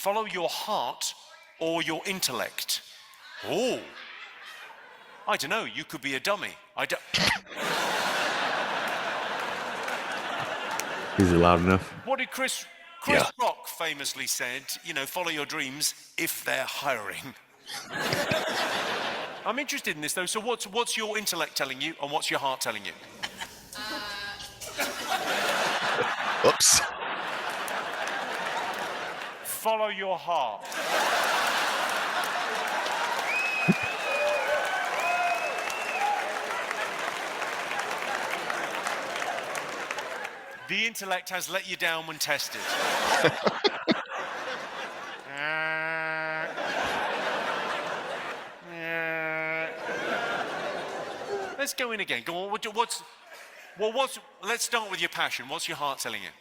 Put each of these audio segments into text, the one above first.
Follow your heart or your intellect? Oh, I don't know. You could be a dummy. Is it loud enough? What did Chris Rock famously said? Follow your dreams if they're hiring. I'm interested in this though. So what's your intellect telling you, and what's your heart telling you? Oops. Follow your heart. The intellect has let you down when tested. Let's go in again. Go on. Let's start with your passion. What's your heart telling you?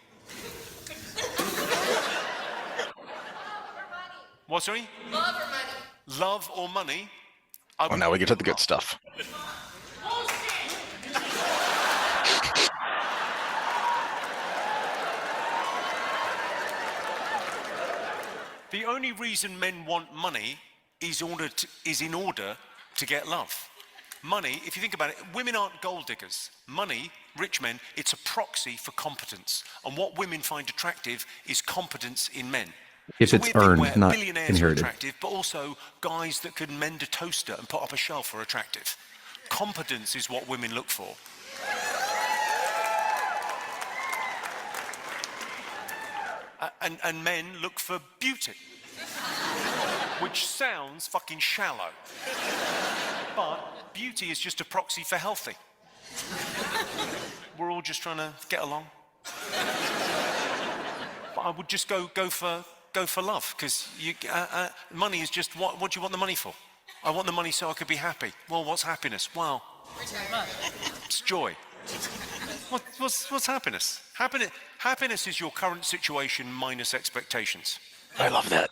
What, sorry? Love or money. Love or money? Oh, now we get to the good stuff. The only reason men want money is in order to get love. Money, if you think about it, women aren't gold diggers. Money, rich men, it's a proxy for competence. And what women find attractive is competence in men. If it's earned, not billionaires inherited. are attractive, but also guys that can mend a toaster and put up a shelf are attractive. Competence is what women look for. And men look for beauty, which sounds fucking shallow. But beauty is just a proxy for healthy. We're all just trying to get along. But I would just go for love, because money is just what do you want the money for? I want the money so I could be happy. Well, what's happiness? Well, it's joy. What's happiness? Happiness is your current situation minus expectations. I love that.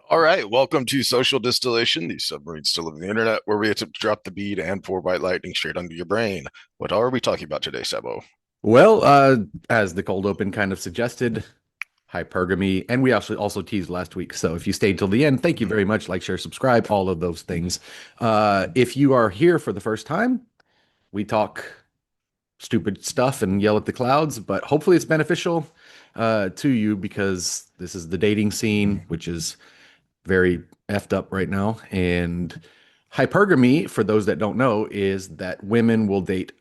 All right, welcome to Social Distillation, the submarine still of the internet, where we attempt to drop the bead and 4-byte lightning straight under your brain. What are we talking about today, Sebo? Well, as the cold open kind of suggested, hypergamy, and we actually also teased last week. So if you stayed till the end, thank you very much. Like, share, subscribe, all of those things. If you are here for the first time, we talk stupid stuff and yell at the clouds, but hopefully it's beneficial to you, because this is the dating scene, which is very effed up right now. And hypergamy, for those that don't know, is that women will date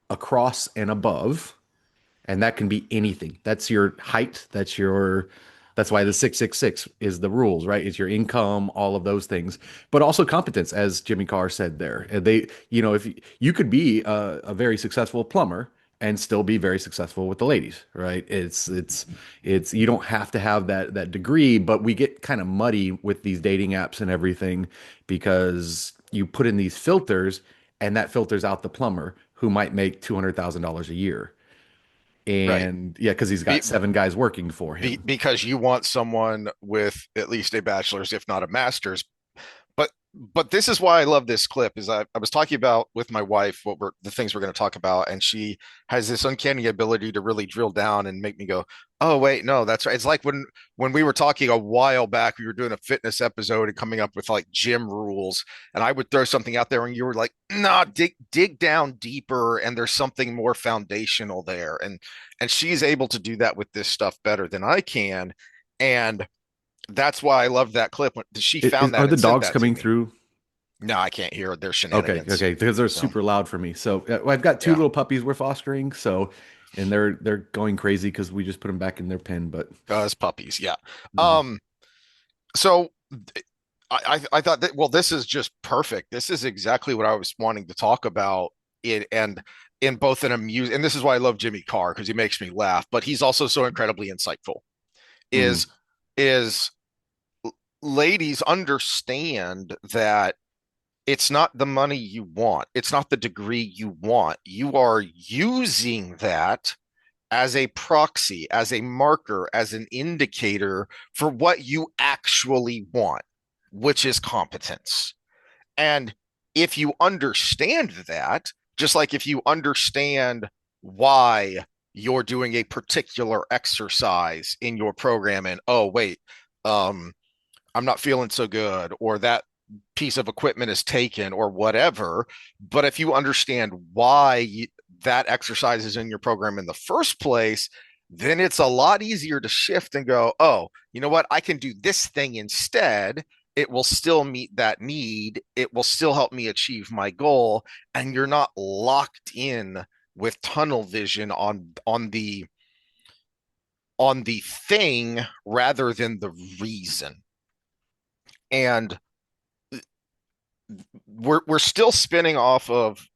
across and above, and that can be anything. That's your height, that's why the 666 is the rules, right? It's your income, all of those things, but also competence, as Jimmy Carr said there. And if you could be a very successful plumber and still be very successful with the ladies, right? It's you don't have to have that degree, but we get kind of muddy with these dating apps and everything, because you put in these filters, and that filters out the plumber who might make $200,000 a year. And right. Yeah, because he's got 7 guys working for him. Because you want someone with at least a bachelor's, if not a master's. But this is why I love this clip. Is I was talking about with my wife the things we're going to talk about, and she has this uncanny ability to really drill down and make me go, oh wait, no, that's right. It's like when we were talking a while back, we were doing a fitness episode and coming up with like gym rules, and I would throw something out there and you were like, nah, dig down deeper, and there's something more foundational there. And she's able to do that with this stuff better than I can. And that's why I love that clip. She found that. Are the dogs coming through? No, I can't hear their shenanigans. Okay, because they're super loud for me. So I've got 2 little puppies we're fostering. So, and they're going crazy because we just put them back in their pen. But as puppies, yeah. Mm-hmm. So I thought that, well, this is just perfect. This is exactly what I was wanting to talk about. And in both an and this is why I love Jimmy Carr, because he makes me laugh, but he's also so incredibly insightful. Is ladies understand that it's not the money you want. It's not the degree you want. You are using that as a proxy, as a marker, as an indicator for what you actually want, which is competence. And if you understand that, Just like if you understand why you're doing a particular exercise in your program and, oh, wait, um, I'm not feeling so good, or that piece of equipment is taken, or whatever. But if you understand why that exercise is in your program in the first place, then it's a lot easier to shift and go, oh, you know what? I can do this thing instead. It will still meet that need. It will still help me achieve my goal. And you're not locked in with tunnel vision on the thing rather than the reason. And we're still spinning off of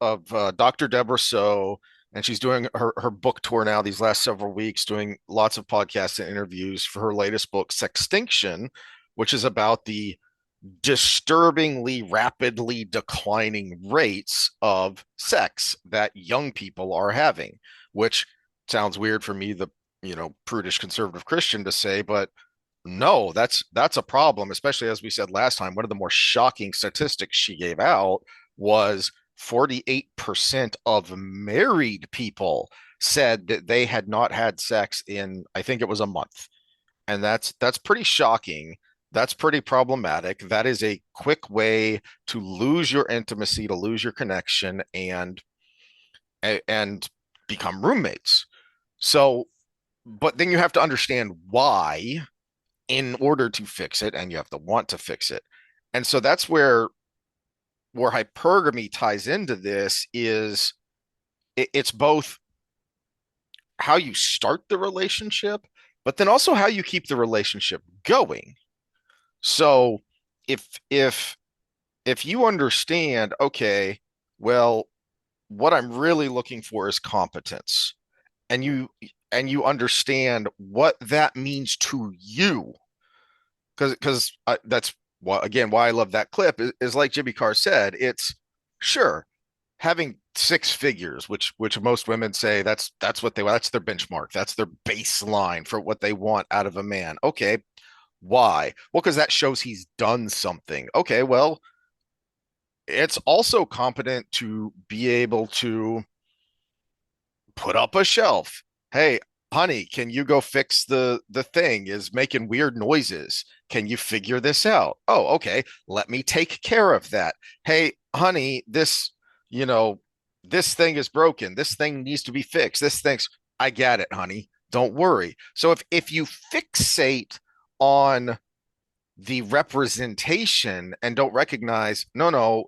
Dr. Deborah So, and she's doing her book tour now these last several weeks, doing lots of podcasts and interviews for her latest book, Sextinction, which is about the disturbingly rapidly declining rates of sex that young people are having, which sounds weird for me, the prudish conservative Christian, to say, but no, that's a problem, especially as we said last time. One of the more shocking statistics she gave out was 48% of married people said that they had not had sex in, I think it was a month. And that's pretty shocking. That's pretty problematic. That is a quick way to lose your intimacy, to lose your connection, and become roommates. So, but then you have to understand why in order to fix it, and you have to want to fix it. And so that's where hypergamy ties into this. Is it's both how you start the relationship, but then also how you keep the relationship going. So if if if you understand, okay, well, what I'm really looking for is competence, and you understand what that means to you, because that's why, again, why I love that clip is like Jimmy Carr said, it's sure having six figures, which most women say that's what that's their benchmark, that's their baseline for what they want out of a man. Okay, why? Well, because that shows he's done something. Okay, well, it's also competent to be able to put up a shelf. Hey, honey, can you go fix the thing is making weird noises? Can you figure this out? Oh, okay. Let me take care of that. Hey, honey, you know, this thing is broken. This thing needs to be fixed. This thing's I get it, honey. Don't worry. So if you fixate on the representation and don't recognize, no,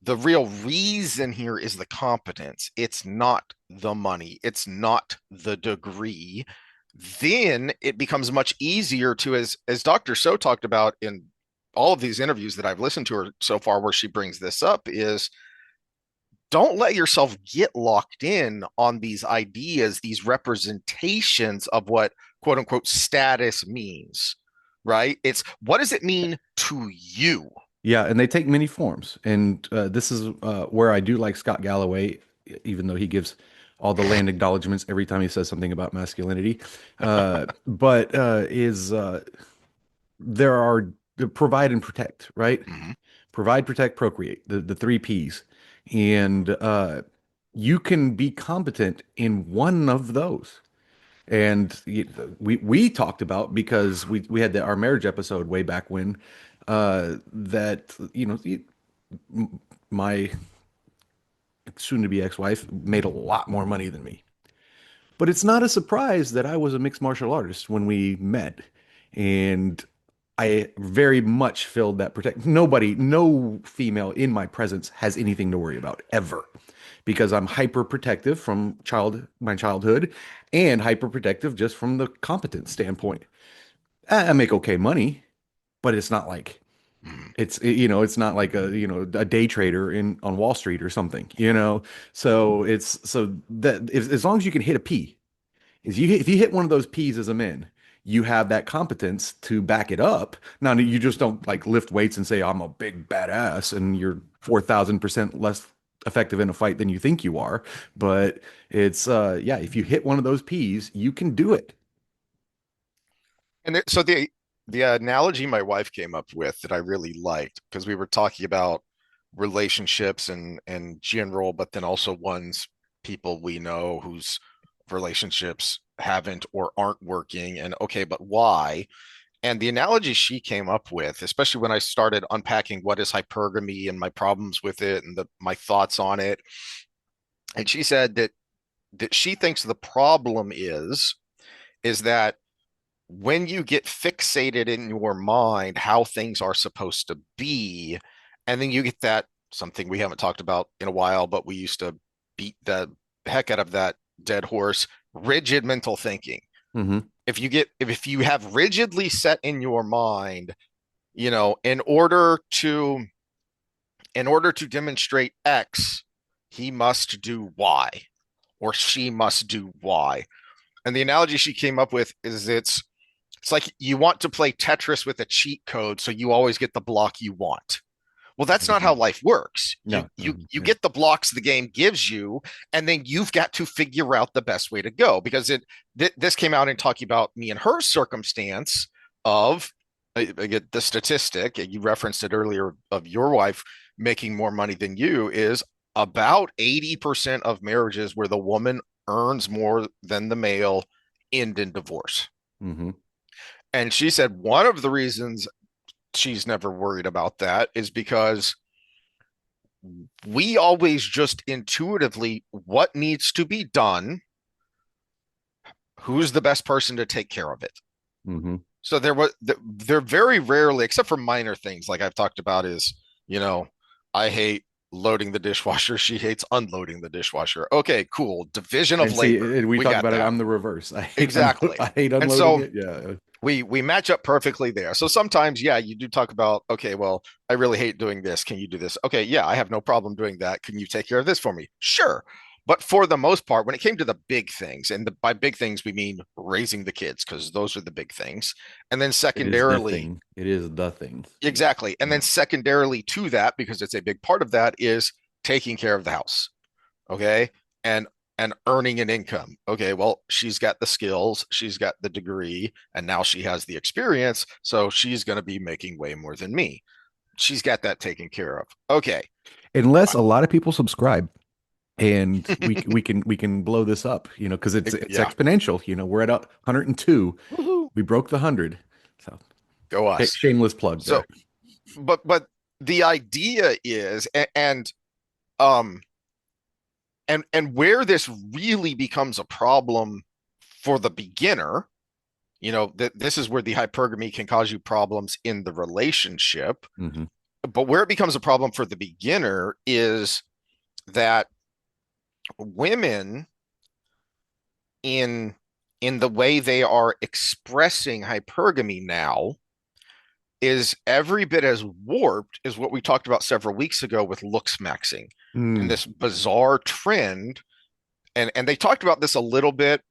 the real reason here is the competence. It's not the money. It's not the degree. Then it becomes much easier to, as Dr. So talked about in all of these interviews that I've listened to her so far, where she brings this up, is don't let yourself get locked in on these ideas, these representations of what quote unquote status means, right? It's what does it mean to you? Yeah, and they take many forms. And this is where I do like Scott Galloway, even though he gives all the land acknowledgments every time he says something about masculinity. But is there are the provide and protect, right? Mhm. Provide, protect, procreate, the three P's. And you can be competent in one of those. And we talked about, because we had our marriage episode way back when, that my soon to be ex-wife made a lot more money than me. But it's not a surprise that I was a mixed martial artist when we met. And I very much filled that protect. Nobody, no female in my presence has anything to worry about ever, because I'm hyper protective from my childhood, and hyper protective just from the competence standpoint. I make okay money, but it's not like Mhm. it's not like a day trader in on Wall Street or something. So that as long as you can hit a P, if you hit one of those P's as a man, you have that competence to back it up. Now you just don't like lift weights and say I'm a big badass and you're 4,000% less effective in a fight than you think you are. But it's yeah, if you hit one of those P's, you can do it. And so the analogy my wife came up with that I really liked, because we were talking about relationships and general, but then also ones people we know whose relationships haven't or aren't working. And okay, but why? And the analogy she came up with, especially when I started unpacking what is hypergamy and my problems with it and my thoughts on it, and she said that she thinks the problem is that when you get fixated in your mind how things are supposed to be, and then you get that something we haven't talked about in a while, but we used to beat the heck out of that dead horse, rigid mental thinking. Mm-hmm. If you have rigidly set in your mind, you know, in order to demonstrate X, he must do Y or she must do Y. And the analogy she came up with is it's like you want to play Tetris with a cheat code, so you always get the block you want. Well, that's not how life works. You No, you no, you yeah. get the blocks the game gives you, and then you've got to figure out the best way to go. Because this came out in talking about me and her circumstance of I get the statistic you referenced it earlier of your wife making more money than you is about 80% of marriages where the woman earns more than the male end in divorce. Mm-hmm. And she said one of the reasons she's never worried about that is because we always just intuitively what needs to be done, who's the best person to take care of it. Mm-hmm. So they're very rarely, except for minor things like I've talked about, is you know, I hate loading the dishwasher. She hates unloading the dishwasher. Okay, cool. Division of And see, labor. and we We talk got about it. that. I'm the reverse. Exactly. I hate And unloading so it. Yeah. we match up perfectly there. So sometimes, yeah, you do talk about, okay, well, I really hate doing this. Can you do this? Okay, yeah, I have no problem doing that. Can you take care of this for me? Sure. But for the most part, when it came to the big things, and by big things we mean raising the kids, because those are the big things. And then It is the secondarily, thing. It is the thing. exactly. And Yeah. then secondarily to that, because it's a big part of that, is taking care of the house. Okay. And earning an income. Okay, well, she's got the skills, she's got the degree, and now she has the experience, so she's going to be making way more than me. She's got that taken care of. Okay. Unless a lot of people subscribe, and we can blow this up, because it's Yeah. exponential. We're at 102. Woohoo. We broke the 100. So Go us. shameless plug So, there. but the idea is, um, and where this really becomes a problem for the beginner, that this is where the hypergamy can cause you problems in the relationship. Hmm. But where it becomes a problem for the beginner is that women in the way they are expressing hypergamy now is every bit as warped as what we talked about several weeks ago with looks maxing and Mm. this bizarre trend. And they talked about this a little bit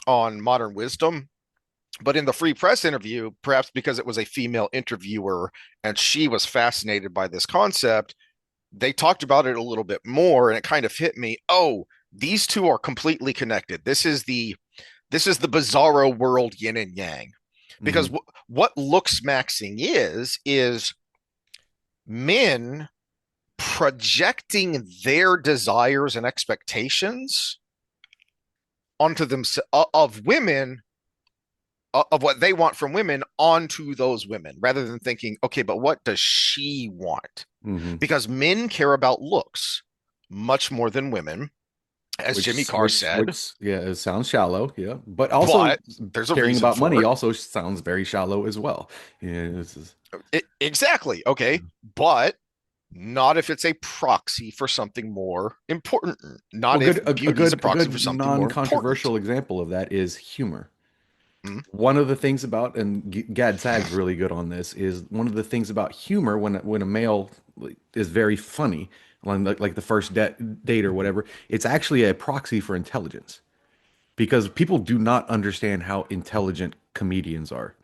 on Modern Wisdom, but in the Free Press interview, perhaps because it was a female interviewer and she was fascinated by this concept, they talked about it a little bit more, and it kind of hit me. Oh, these two are completely connected. This is the bizarro world yin and yang. Because Hmm. what looks maxing is men projecting their desires and expectations onto them of women, of what they want from women onto those women, rather than thinking, okay, but what does she want? Hmm. Because men care about looks much more than women, as Jimmy Carr said. Yeah, it sounds shallow. Yeah, but also But there's a caring reason about for money it. also sounds very shallow as well. Yeah, Exactly. Okay. But not if it's a proxy for something more important. Not well, if good a beauty is a good a proxy for good something more important. non-controversial example of that is humor. Mm, One of the things about, and Gad Saad's really good on this, is one of the things about humor when a male is very funny, like the first date or whatever, it's actually a proxy for intelligence because people do not understand how intelligent comedians are.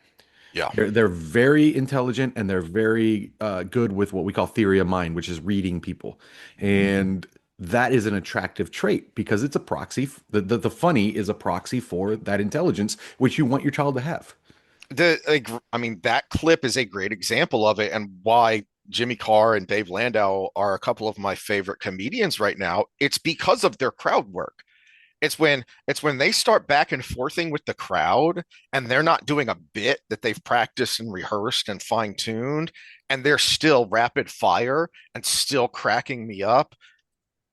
yeah. They're very intelligent and they're very good with what we call theory of mind, which is reading people, and that is an attractive trait because it's a proxy. The funny is a proxy for that intelligence, which you want your child to have. I mean, that clip is a great example of it, and why Jimmy Carr and Dave Landau are a couple of my favorite comedians right now, it's because of their crowd work. It's when they start back and forthing with the crowd and they're not doing a bit that they've practiced and rehearsed and fine-tuned, and they're still rapid fire and still cracking me up.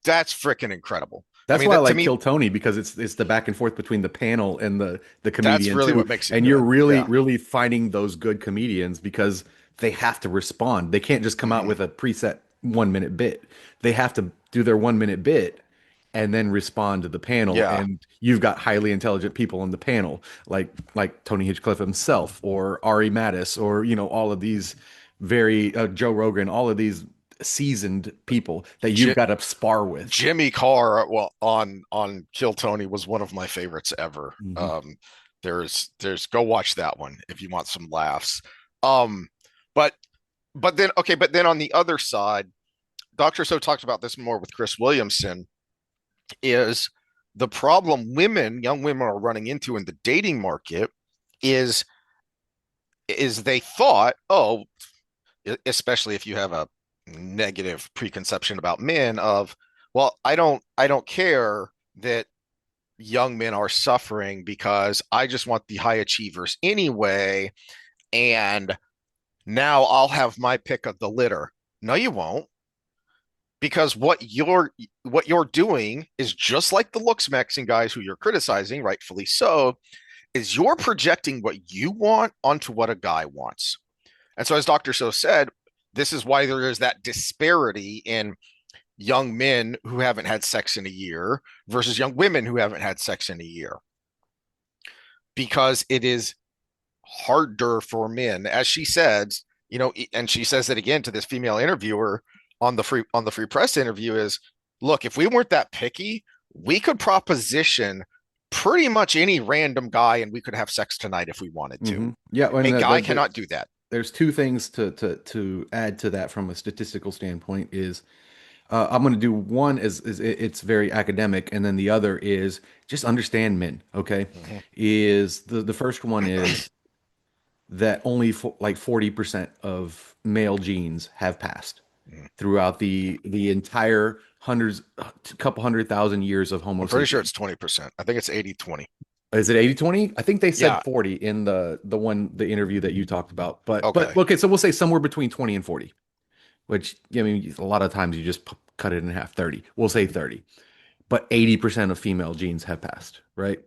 That's freaking incredible. I That's mean, why I that to like me, Kill Tony, because it's the back and forth between the panel and the that's comedian really too. what makes it And you're good. really Yeah. really finding those good comedians because they have to respond. They can't just come out Hmm. with a preset 1 minute bit. They have to do their 1 minute bit and then respond to the panel. Yeah. And you've got highly intelligent people on the panel, like Tony Hinchcliffe himself, or Ari Mattis, or all of these very Joe Rogan, all of these seasoned people that you've J got to spar with. Jimmy Carr, well, on Kill Tony was one of my favorites ever. Mhm. There's go watch that one if you want some laughs. Um, but but then on the other side, Dr. So talked about this more with Chris Williamson, is the problem young women are running into in the dating market is they thought, oh, especially if you have a negative preconception about men of, well, I don't care that young men are suffering because I just want the high achievers anyway, and now I'll have my pick of the litter. No, you won't, because what you're doing is just like the looks maxing guys who you're criticizing, rightfully so, is you're projecting what you want onto what a guy wants. And so, as Dr. So said, this is why there is that disparity in young men who haven't had sex in a year versus young women who haven't had sex in a year, because it is harder for men, as she said, and she says it again to this female interviewer on the free press interview is, look, if we weren't that picky, we could proposition pretty much any random guy and we could have sex tonight if we wanted to. Yeah, and A guy cannot do that. there's two things to add to that from a statistical standpoint. Is I'm going to do one is it's very academic, and then the other is just understand men. Okay, Mhm. is the first one is that only like 40% of male genes have passed Mhm. throughout the entire couple 100,000 years of Homo I'm pretty sure sapiens. it's 20%. I think it's 80-20. Is it 80/20? I think they said Yeah. 40 in the interview that you talked about. But Okay. okay, so we'll say somewhere between 20 and 40, which I mean a lot of times you just cut it in half, 30. We'll say 30. But 80% of female genes have passed, right?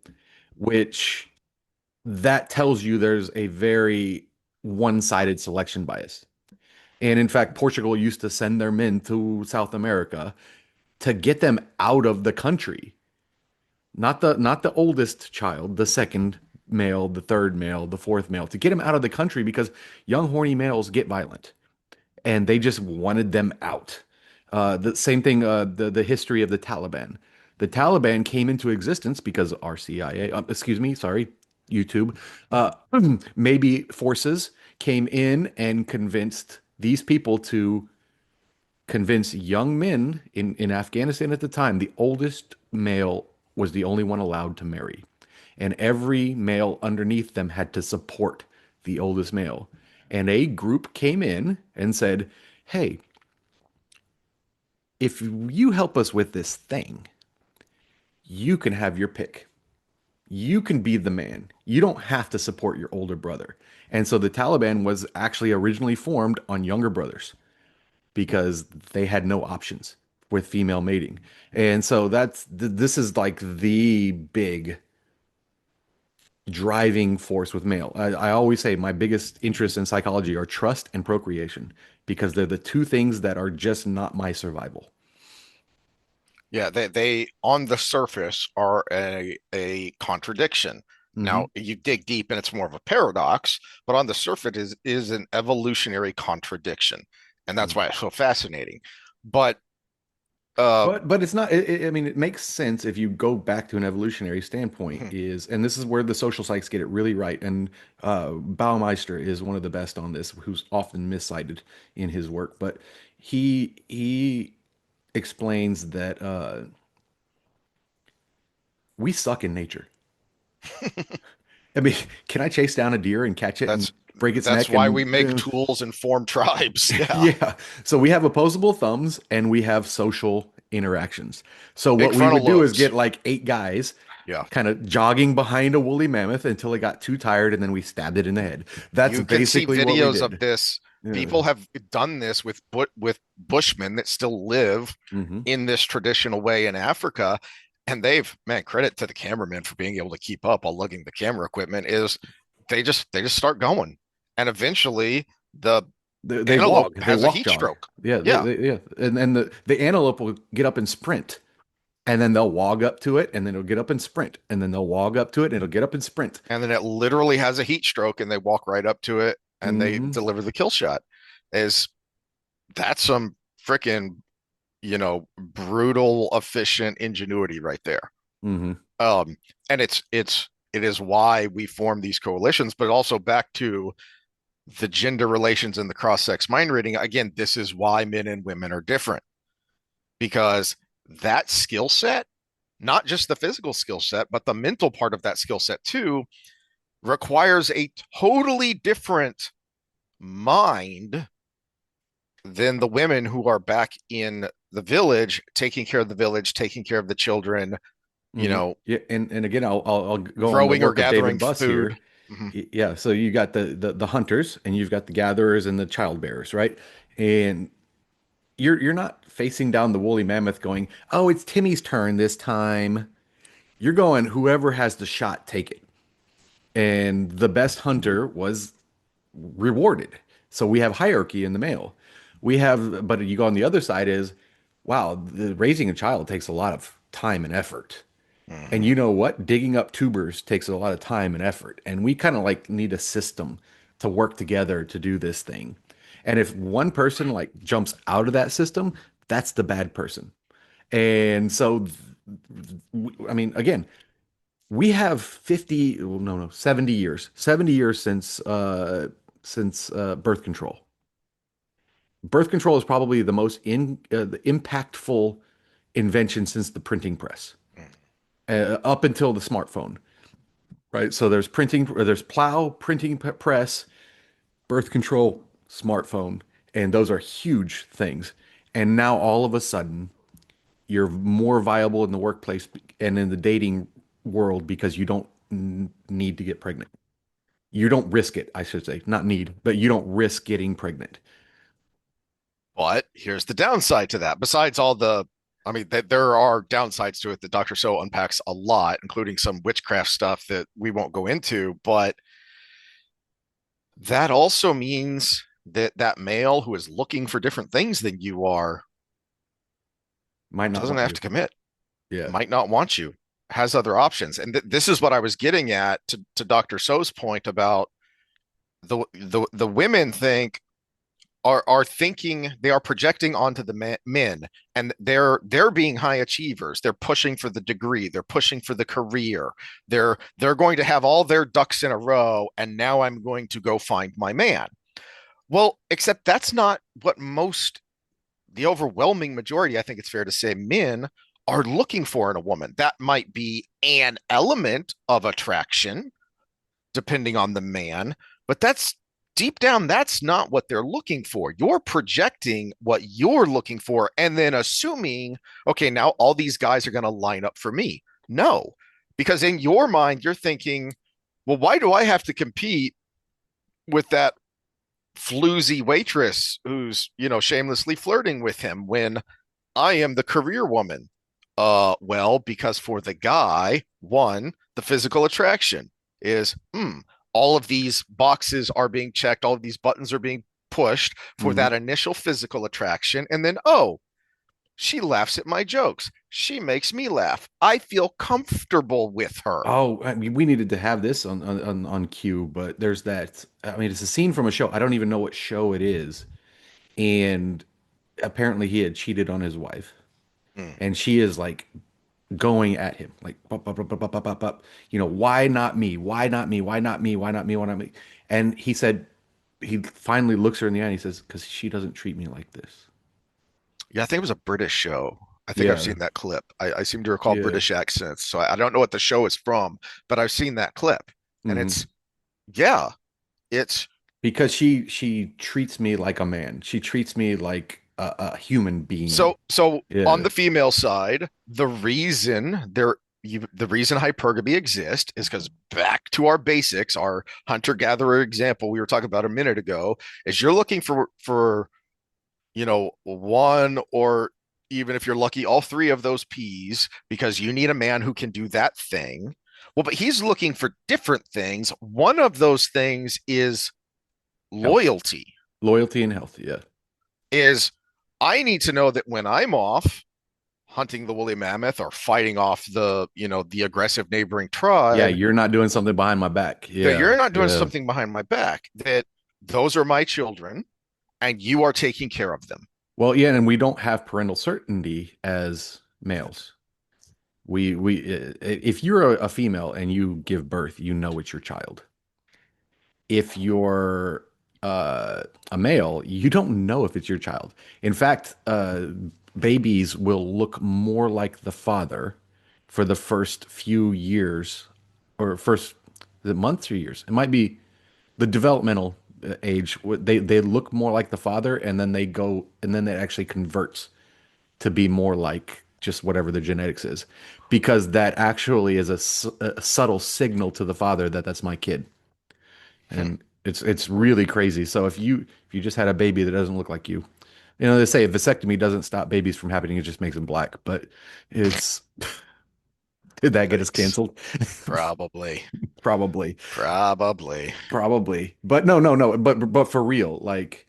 Which that tells you there's a very one-sided selection bias. And in fact, Portugal used to send their men to South America to get them out of the country. Not the oldest child, the second male, the third male, the fourth male, to get him out of the country because young horny males get violent, and they just wanted them out. The same thing. The history of the Taliban. The Taliban came into existence because our CIA, excuse me, sorry, YouTube, uh, maybe forces came in and convinced these people to convince young men in Afghanistan at the time. The oldest male was the only one allowed to marry, and every male underneath them had to support the oldest male. And a group came in and said, "Hey, if you help us with this thing, you can have your pick. You can be the man. You don't have to support your older brother." And so the Taliban was actually originally formed on younger brothers because they had no options with female mating. And so this is like the big driving force with male. I always say my biggest interests in psychology are trust and procreation because they're the two things that are just not my survival. Yeah, they on the surface are a contradiction. Hmm. Now you dig deep and it's more of a paradox, but on the surface is an evolutionary contradiction, and that's why it's so fascinating. But uh, But it's not. I mean, it makes sense if you go back to an evolutionary standpoint. And this is where the social psychs get it really right. And Baumeister is one of the best on this, who's often miscited in his work. But he explains that we suck in nature. I mean, can I chase down a deer and catch it and that's break its That's neck, why we and make tools and form tribes. Yeah. yeah. So we have opposable thumbs and we have social interactions. So Big what we frontal would do is lobes. get like 8 guys Yeah. kind of jogging behind a woolly mammoth until it got too tired and then we stabbed it in the head. That's You can see basically what we videos of did. this. Yeah. People have done this with Bushmen that still live Hmm. in this traditional way in Africa. And they've, man, credit to the cameramen for being able to keep up while lugging the camera equipment is they just start going. And eventually the They antelope walk, they has a walk heat jog. stroke. Yeah, Yeah. yeah. And the antelope will get up and sprint. And then they'll walk up to it and then it'll get up and sprint. And then they'll walk up to it and it'll get up and sprint. And then it literally has a heat stroke and they walk right up to it and they Hmm. deliver the kill shot. Is that's some freaking, brutal, efficient ingenuity right there. Hmm. Um, and it is why we form these coalitions, but also back to the gender relations and the cross-sex mind reading. Again, this is why men and women are different because that skill set, not just the physical skill set, but the mental part of that skill set too, requires a totally different mind than the women who are back in the village, taking care of the village, taking care of the children, you Hmm. know, Yeah, and again, I'll go on the growing or work of David gathering Buss food. here. Mhm. Yeah, so you got the hunters and you've got the gatherers and the childbearers, right? And you're not facing down the woolly mammoth going, "Oh, it's Timmy's turn this time." You're going, whoever has the shot, take it. And the best hunter was rewarded. So we have hierarchy in the male. We have, but you go on the other side is, wow, raising a child takes a lot of time and effort. And Mhm. you know what? Digging up tubers takes a lot of time and effort. And we kind of like need a system to work together to do this thing. And if one person like jumps out of that system, that's the bad person. And so, I mean, again, we have 50, well, no, 70 years, 70 years since birth control. Birth control is probably the most the impactful invention since the printing press, up until the smartphone. Right. So there's printing, or there's plow, printing press, birth control, smartphone, and those are huge things. And now all of a sudden, you're more viable in the workplace and in the dating world because you don't need to get pregnant. You don't risk it, I should say, not need, but you don't risk getting pregnant. But here's the downside to that. Besides all the, I mean, there are downsides to it that Dr. So unpacks a lot, including some witchcraft stuff that we won't go into. But that also means that that male who is looking for different things than you are Might not doesn't want have you. to commit, Yeah. might not want you, has other options. And this is what I was getting at to Dr. So's point about the women think are thinking, they are projecting onto the men, and they're being high achievers. They're pushing for the degree, they're pushing for the career, they're going to have all their ducks in a row, and now I'm going to go find my man. Well, except that's not what most, the overwhelming majority, I think it's fair to say, men are looking for in a woman. That might be an element of attraction depending on the man, but that's deep down, that's not what they're looking for. You're projecting what you're looking for and then assuming, okay, now all these guys are going to line up for me. No, because in your mind, you're thinking, well, why do I have to compete with that floozy waitress who's, shamelessly flirting with him when I am the career woman? Well, because for the guy, one, the physical attraction is, all of these boxes are being checked, all of these buttons are being pushed for Hmm. that initial physical attraction. And then, oh, she laughs at my jokes. She makes me laugh. I feel comfortable with her. Oh, I mean, we needed to have this on cue, but there's that. I mean, it's a scene from a show. I don't even know what show it is. And apparently he had cheated on his wife. Mm. And she is like going at him, like, "Bup, bup, bup, bup, bup, bup, bup, bup. Why not me? Why not me? Why not me? Why not me? Why not me?" And he said, he finally looks her in the eye and he says, "Because she doesn't treat me like this." Yeah, I think it was a British show. I think I've Yeah. seen that clip. I seem to recall Yeah. British accents. So I don't know what the show is from, but I've seen that clip. And Hmm. yeah, it's because she treats me like a man. She treats me like a human being. So on Yeah. the female side, the reason hypergamy exists is because, back to our basics, our hunter-gatherer example we were talking about a minute ago, is you're looking for one, or even if you're lucky, all three of those P's, because you need a man who can do that thing. Well, but he's looking for different things. One of those things is Health. loyalty. Loyalty and health. Yeah. Is I need to know that when I'm off hunting the woolly mammoth or fighting off the aggressive neighboring Yeah, tribe, you're not doing something behind my back. that Yeah. you're not doing Yeah. something behind my back, that those are my children and you are taking care of them. Well, yeah, and we don't have parental certainty as males. If you're a female and you give birth, you know it's your child. If you're a male, you don't know if it's your child. In fact, babies will look more like the father for the first few years, or first the months or years. It might be the developmental age. They look more like the father, and then they go, and then it actually converts to be more like just whatever the genetics is, because that actually is a subtle signal to the father that that's my kid. Hmm. And it's really crazy. So if you just had a baby that doesn't look like you, they say a vasectomy doesn't stop babies from happening, it just makes them black. But it's did that get us Yikes. canceled? Probably. Probably. Probably. Probably. But no, no, no. But for real, like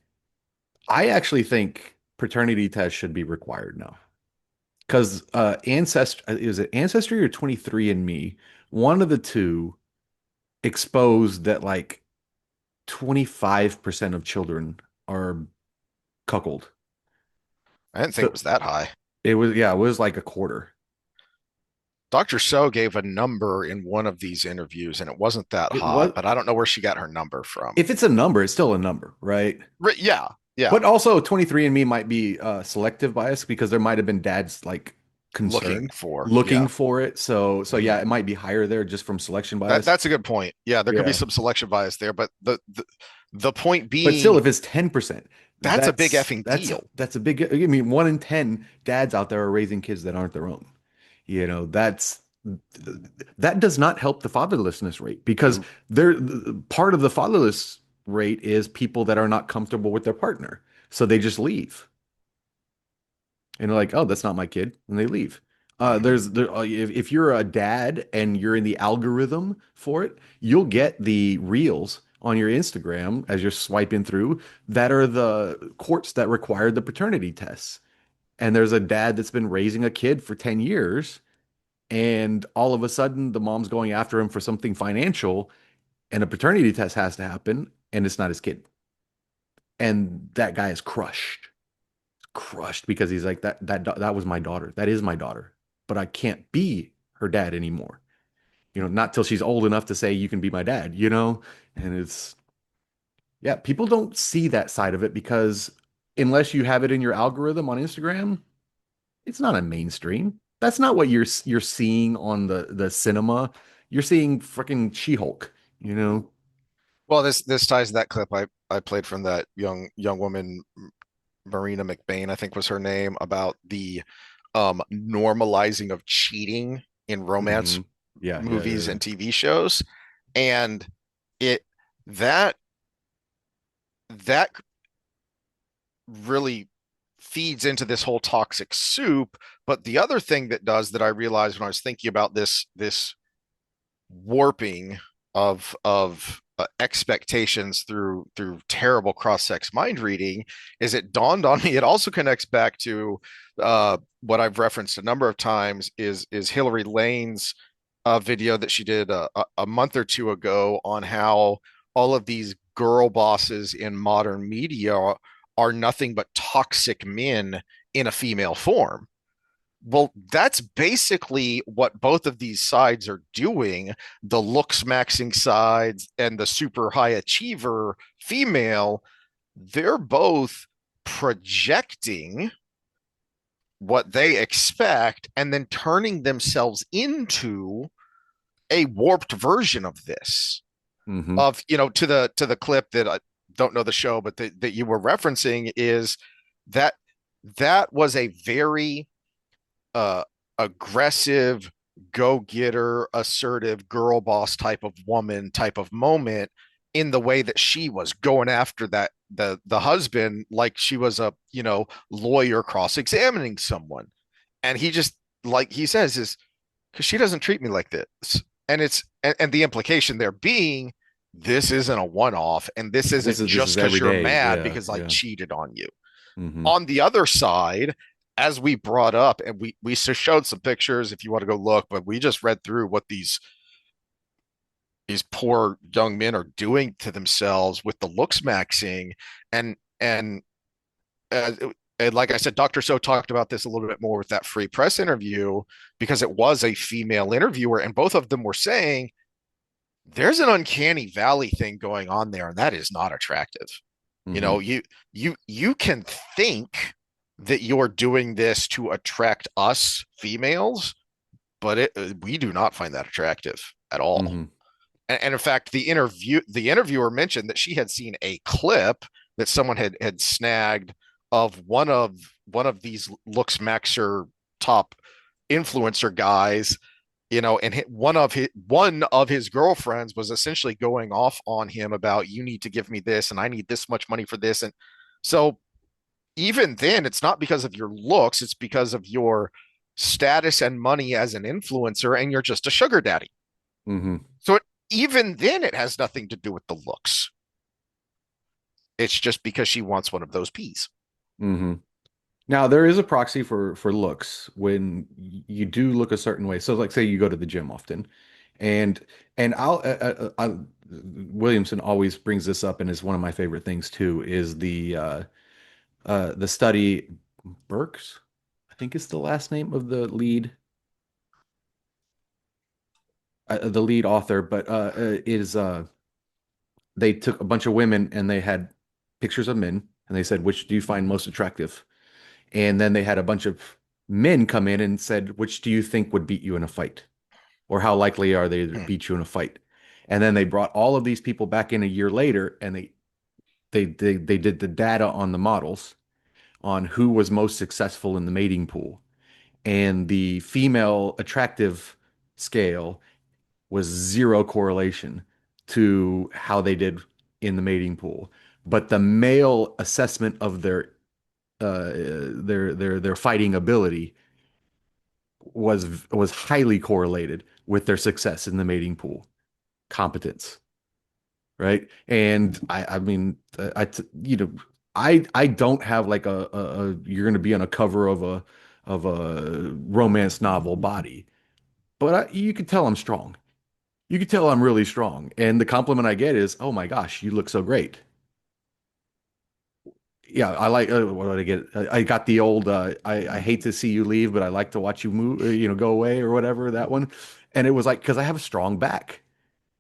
I actually think paternity tests should be required now. Because is it Ancestry or 23andMe? One of the two exposed that like 25% of children are cuckold. I didn't think it So was that high. it was like a quarter. Dr. So gave a number in one of these interviews, and it wasn't that It high, was but I don't know where she got her number from. If it's a number, it's still a number, right? Yeah, yeah. But also 23andMe might be selective bias because there might have been dads like Looking concerned for, looking yeah. for it. So Mhm. yeah, it might be higher there just from selection That bias. that's a good point. Yeah, there could be Yeah. some selection bias there, but the point But still, being, if it's 10%, that's a big effing that's deal. that's a big, I mean, 1 in 10 dads out there are raising kids that aren't their own. That's that does not help the fatherlessness rate because Nope. they're part of the fatherless rate is people that are not comfortable with their partner. So they just leave. And they're like, oh, that's not my kid. And they leave. Mhm. If you're a dad and you're in the algorithm for it, you'll get the reels on your Instagram as you're swiping through that are the courts that required the paternity tests. And there's a dad that's been raising a kid for 10 years, and all of a sudden the mom's going after him for something financial, and a paternity test has to happen, and it's not his kid. And that guy is crushed because he's like that was my daughter. That is my daughter. But I can't be her dad anymore. Not till she's old enough to say you can be my dad. And it's yeah, people don't see that side of it because unless you have it in your algorithm on Instagram, it's not a mainstream. That's not what you're seeing on the cinema. You're seeing freaking She-Hulk. Well, this ties to that clip I played from that young woman, Marina McBain, I think was her name, about the normalizing of cheating in romance Hmm. Yeah, yeah, yeah, movies yeah. and TV shows. And it that that really feeds into this whole toxic soup. But the other thing that does, that I realized when I was thinking about this warping of expectations through terrible cross-sex mind reading, is it dawned on me, it also connects back to what I've referenced a number of times, is Hillary Lane's video that she did a month or two ago on how all of these girl bosses in modern media are nothing but toxic men in a female form. Well, that's basically what both of these sides are doing. The looks maxing sides and the super high achiever female, they're both projecting what they expect and then turning themselves into a warped version of this. Hmm. Of, to the clip don't know the show, but that you were referencing is that that was a very uh, aggressive, go getter, assertive, girl boss type of woman type of moment in the way that she was going after that the husband like she was a lawyer cross examining someone, and he just like he says is because she doesn't treat me like this, and the implication there being this isn't a one off, and this This isn't is just because every you're day. mad Yeah, because I yeah. cheated on you. Mm-hmm. On the other side, as we brought up, and we showed some pictures if you want to go look, but we just read through what these poor young men are doing to themselves with the looks maxing, and uh, and like I said, Dr. So talked about this a little bit more with that free press interview because it was a female interviewer, and both of them were saying there's an uncanny valley thing going on there, and that is not attractive. You Mm-hmm. know, you can think that you're doing this to attract us females, but we do not find that attractive at all. Mm-hmm. And in fact, the interviewer mentioned that she had seen a clip that someone had snagged of one of these looks maxer top influencer guys, and one of his girlfriends was essentially going off on him about you need to give me this and I need this much money for this. And so even then, it's not because of your looks, it's because of your status and money as an influencer, and you're just a sugar daddy. Mm-hmm. So even then, it has nothing to do with the looks. It's just because she wants one of those peas. Mm-hmm. Now there is a proxy for looks when you do look a certain way. So like say you go to the gym often, and Williamson always brings this up and is one of my favorite things too is the study Burks, I think is the last name of the lead author, but is they took a bunch of women and they had pictures of men and they said which do you find most attractive? And then they had a bunch of men come in and said, which do you think would beat you in a fight? Or how likely are they to Hmm. beat you in a fight? And then they brought all of these people back in a year later and they did the data on the models on who was most successful in the mating pool. And the female attractive scale was zero correlation to how they did in the mating pool. But the male assessment of their fighting ability was highly correlated with their success in the mating pool competence, right? And I mean I don't have like a you're going to be on a cover of a romance novel body, but you can tell I'm strong. You can tell I'm really strong, and the compliment I get is, "Oh my gosh, you look so great." Yeah, I like what did I get? I got the old I hate to see you leave, but I like to watch you move, go away or whatever, that one. And it was like because I have a strong back.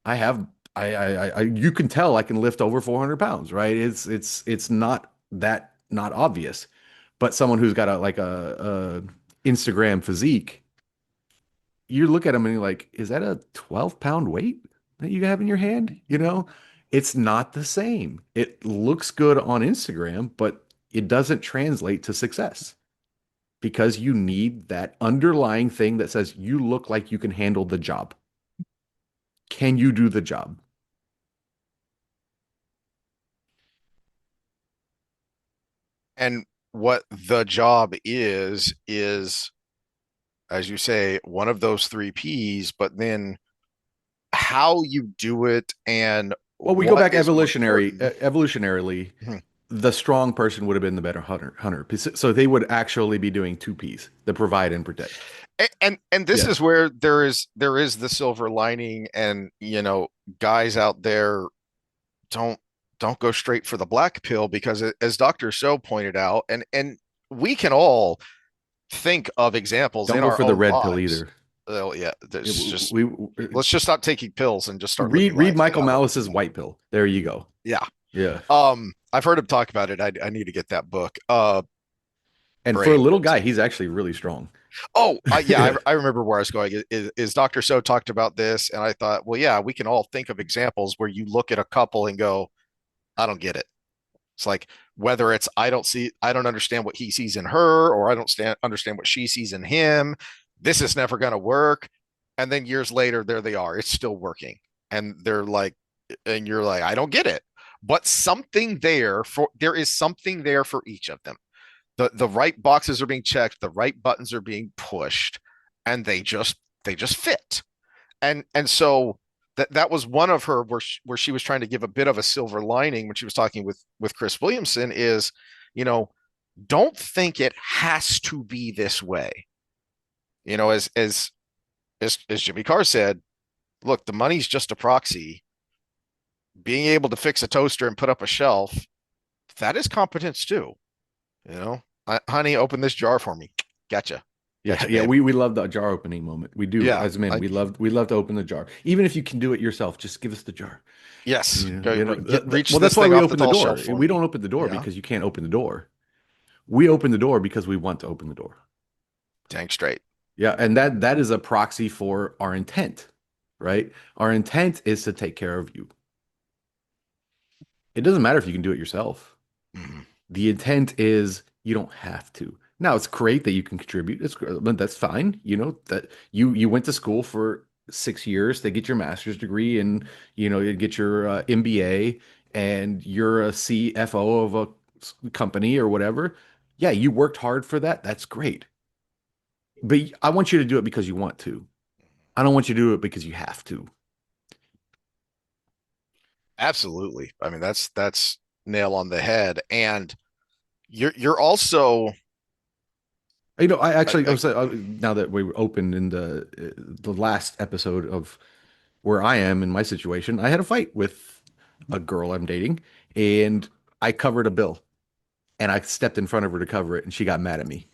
I have you can tell I can lift over 400 pounds, right? It's not obvious. But someone who's got a Instagram physique, you look at them and you're like, is that a 12-pound weight that you have in your hand? It's not the same. It looks good on Instagram, but it doesn't translate to success because you need that underlying thing that says you look like you can handle the job. Can you do the job? And what the job is, as you say, one of those three P's, but then how you do it and Well, we go what back is more important. evolutionarily, Mhm. the strong person would have been the better hunter. So they would actually be doing two P's, the provide and protect. And this Yes. is where there is the silver lining, and guys out there don't don't go straight for the black pill because as Dr. Show pointed out, and we can all think of examples Don't in go our for the own red pill lives. either. Oh yeah, It- there's just we let's just stop taking pills and just start living read life. Michael That would be Malice's White Pill. There you go. yeah. Yeah. I've heard him talk about it. I need to get that book. And for a Great. little guy, he's actually really strong. Oh, yeah, Yeah. I remember where I was going. Is Dr. So talked about this, and I thought, well, yeah, we can all think of examples where you look at a couple and go, I don't get it. It's like whether it's I don't understand what he sees in her, or I don't understand what she sees in him. This is never going to work. And then years later, there they are. It's still working. And they're like, and you're like, I don't get it. But there is something there for each of them. The right boxes are being checked, the right buttons are being pushed, and they just fit. And so that was one of her where she was trying to give a bit of a silver lining when she was talking with Chris Williamson is, you know, don't think it has to be this way. As Jimmy Carr said, look, the money's just a proxy. Being able to fix a toaster and put up a shelf, that is competence too. Honey, open this jar for me. Gotcha. Yeah, Gotcha, yeah, babe. we love the jar opening moment. We do Yeah. as men. We love to open the jar. Even if you can do it yourself, just give us the jar. Yes. Go reach Well, this that's why thing we off the open the tall door. shelf for We me. don't open the door Yeah. because you can't open the door. We open the door because we want to open the door. Dang straight. Yeah, and that is a proxy for our intent, right? Our intent is to take care of you. It doesn't matter if you can do it yourself. Mhm. The intent is you don't have to. Now it's great that you can contribute. But that's fine. You know that you went to school for 6 years to get your master's degree and you get your MBA and you're a CFO of a company or whatever. Yeah, you worked hard for that. That's great. But I want you to do it because you want to. I don't want you to do it because you have to. Absolutely. I mean, that's nail on the head. And you're also I actually, I, now that we opened in the last episode of where I am in my situation, I had a fight with a girl I'm dating, and I covered a bill, and I stepped in front of her to cover it, and she got mad at me.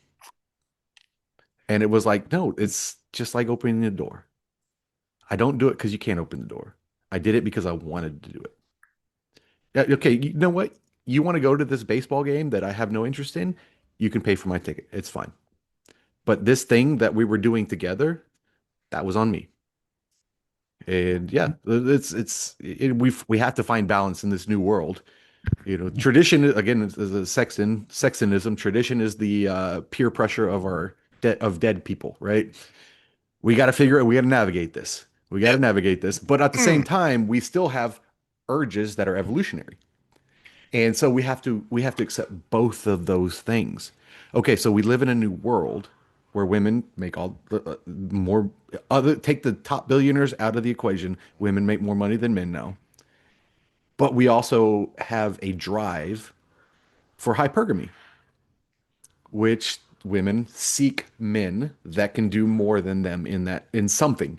And it was like, no, it's just like opening the door. I don't do it because you can't open the door. I did it because I wanted to do it. Yeah, okay, you know what? You want to go to this baseball game that I have no interest in? You can pay for my ticket. It's fine. But this thing that we were doing together, that was on me. And yeah, we have to find balance in this new world. Tradition again is a sextonism. Tradition is the peer pressure of of dead people, right? We got to figure it. We got to navigate this. We got to it, navigate this. But at the same time, we still have urges that are evolutionary. And so we have to accept both of those things. Okay, so we live in a new world where women make all more other take the top billionaires out of the equation. Women make more money than men now. But we also have a drive for hypergamy, which women seek men that can do more than them in something.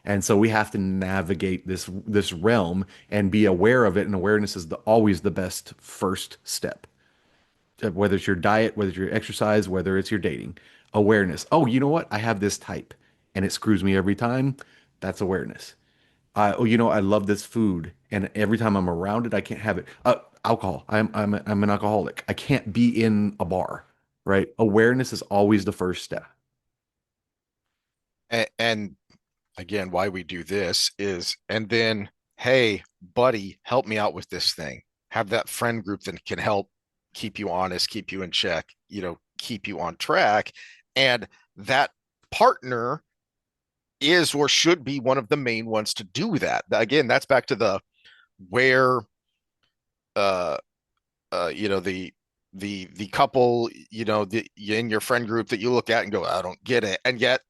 And so we have to navigate this realm and be aware of it. And awareness is always the best first step. Whether it's your diet, whether it's your exercise, whether it's your dating, awareness. Oh, you know what? I have this type and it screws me every time. That's awareness. I love this food, and every time I'm around it, I can't have it. Alcohol. I'm an alcoholic. I can't be in a bar, right? Awareness is always the first step. and again, why we do this is, and then, hey, buddy, help me out with this thing. Have that friend group that can help keep you honest, keep you in check, keep you on track. And that partner is or should be one of the main ones to do that. Again, that's back to the where uh the couple, in your friend group that you look at and go, I don't get it. And yet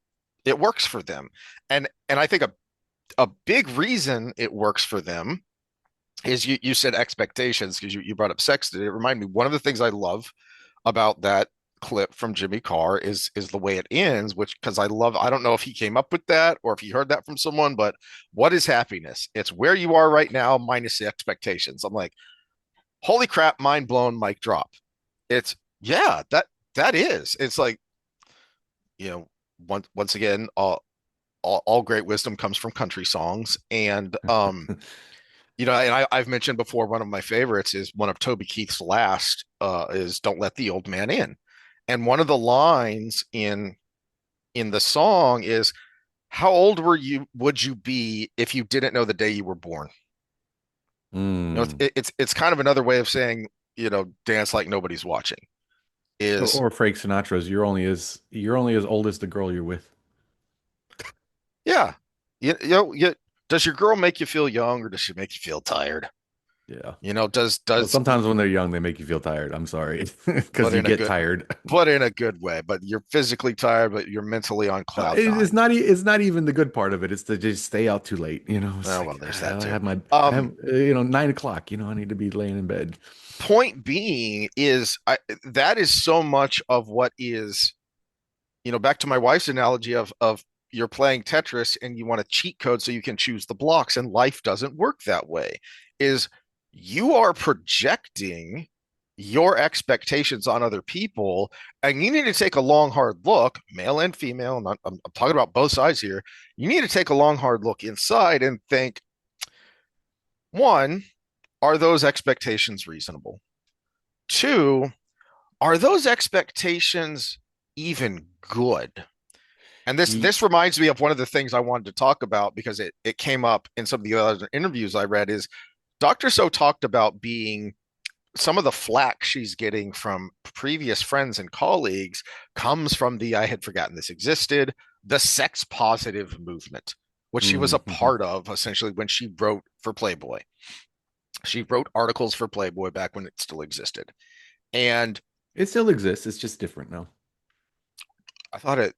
it works for them. And I think a big reason it works for them is you said expectations because you brought up sex. It reminded me one of the things I love about that clip from Jimmy Carr is the way it ends, which because I don't know if he came up with that or if he heard that from someone, but what is happiness? It's where you are right now minus the expectations. I'm like, holy crap, mind blown, mic drop. It's yeah, that is. It's like, once again, all great wisdom comes from country songs. And and I've mentioned before, one of my favorites is one of Toby Keith's last, is "Don't Let the Old Man In," and one of the lines in the song is, "How old would you be if you didn't know the day you were born?" Mm. It's kind of another way of saying, dance like nobody's watching. Is Or Frank Sinatra's you're only as old as the girl you're with. Yeah, does your girl make you feel young or does she make you feel tired? Yeah. Does Sometimes when they're young, they make you feel tired. I'm sorry, because but you in a get good tired. but in a good way. But you're physically tired, but you're mentally on cloud nine. It's not even the good part of it. It's to just stay out too late. It's Oh well, like there's that too. I have 9 o'clock. I need to be laying in bed. Point being is that is so much of what is, back to my wife's analogy of you're playing Tetris and you want a cheat code so you can choose the blocks, and life doesn't work that way. Is you are projecting your expectations on other people, and you need to take a long, hard look, male and female. I'm talking about both sides here. You need to take a long, hard look inside and think, one, are those expectations reasonable? Two, are those expectations even good? And this Ye- this reminds me of one of the things I wanted to talk about because it came up in some of the other interviews I read is Dr. So talked about being some of the flack she's getting from previous friends and colleagues comes from the I had forgotten this existed, the sex positive movement, which she was a Mhm. part of essentially when she wrote for Playboy. She wrote articles for Playboy back when it still existed. And It still exists. It's just different now. I thought it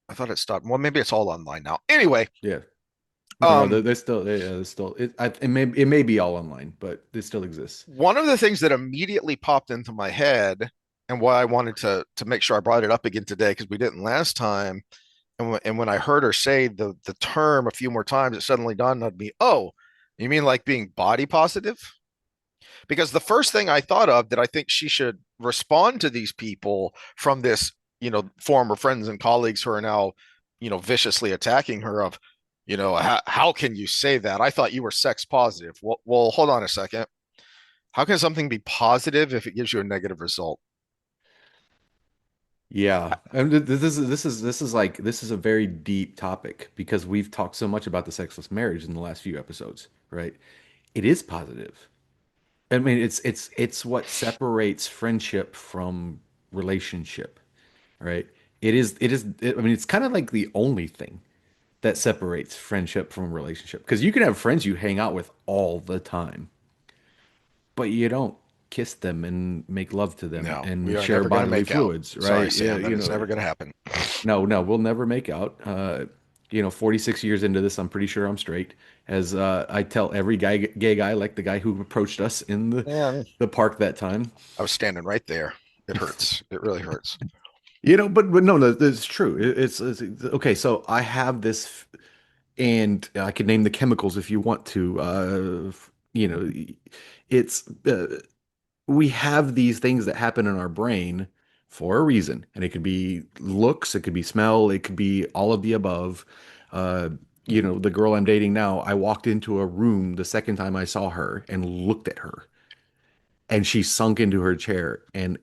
I thought it stopped. Well, maybe it's all online now. Anyway, Yeah. No, um there's still it may be all online, but it still exists. one of the things that immediately popped into my head and why I wanted to make sure I brought it up again today because we didn't last time, and when I heard her say the term a few more times, it suddenly dawned on me, oh, you mean like being body positive? Because the first thing I thought of that I think she should respond to these people from this, former friends and colleagues who are now, viciously attacking her of, how can you say that? I thought you were sex positive. Well, hold on a second. How can something be positive if it gives you a negative result? Yeah, and this is a very deep topic because we've talked so much about the sexless marriage in the last few episodes, right? It is positive. I mean, it's what separates friendship from relationship, right? I mean, it's kind of like the only thing that separates friendship from relationship because you can have friends you hang out with all the time, but you don't kiss them and make love to them No, we and are share never going to bodily make out. fluids, Sorry, right? Yeah, Sam. That is never going to happen. no, we'll never make out. 46 years into this, I'm pretty sure I'm straight. As I tell every gay guy, like the guy who approached us in Yeah, the park that time. I was standing right there. It hurts. It really hurts. But no, it's true. It's okay. So I have this, and I could name the chemicals if you want to. It's we have these things that happen in our brain for a reason, and it could be looks, it could be smell, it could be all of the above. Uh, the girl I'm dating now, I walked into a room the second time I saw her and looked at her, and she sunk into her chair, and